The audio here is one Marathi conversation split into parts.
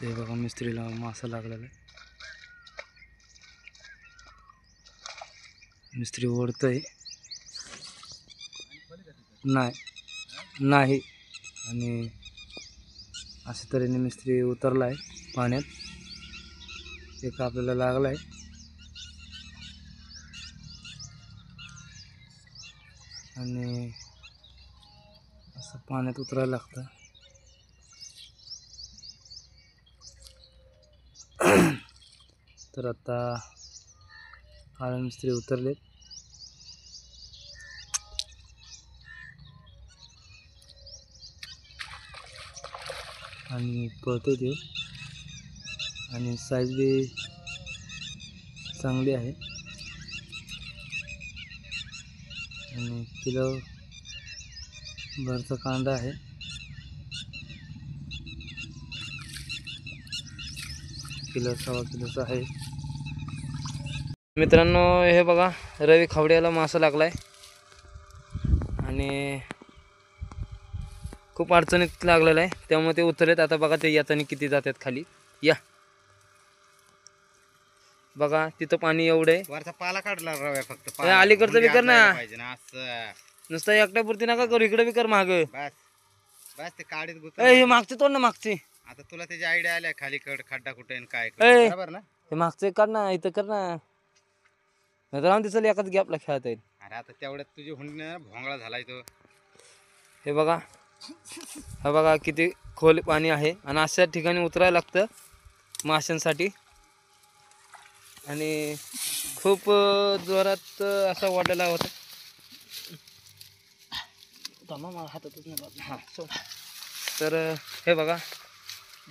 ते बघा मिस्त्रीला मासा लागलेला आहे. मिस्त्री ओढतोय. नाही आणि अशा तऱ्हेने मिस्त्री उतरला आहे पाण्यात. एक आपल्याला लागला आहे आणि असं पाण्यात उतरायला लागतं. तर आता हा मिस्त्री उतरले आणि पळतो ते आणि साईज बी चांगली आहे आणि किलो भरचा कांदा आहे. किलो 1.25 किलोचा आहे. मित्रांनो हे बघा रवी खावड्याला मासा लागलाय आणि खूप अडचणीत लागलेला आहे त्यामुळे ते उतरलेत. आता बघा ते यातानी किती जातात खाली. या बघा तिथं पाणी एवढं आहे. वरचा पाला काढला रव्या फक्त अलीकडचं बी कर ना. असं नुसतं एकट्यापुरती नका करू, इकडे बी कर माग. बस बस ते काढीत हे मागचे तोड ना मागचे. आता तुला त्याची आयडिया आल्या खाली कड खड्डा कुठे आणि काय ए, बरोबर ना. हे मागचे कर ना, इथं कर ना. नाही तर दिसल एकाच गॅपला खेळता येईल. अरे आता तेवढ्यात तुझी हुंड भोंगळा झालाय तो. हे बघा हा बघा किती खोल पाणी आहे आणि अशा ठिकाणी उतरायला लागतं माशांसाठी आणि खूप जोरात असा वाटायला होता. हातातच नाही. हां सोड. तर हे बघा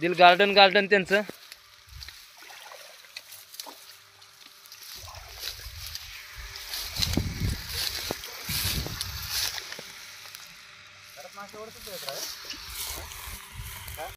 दिल गार्डन त्यांचं.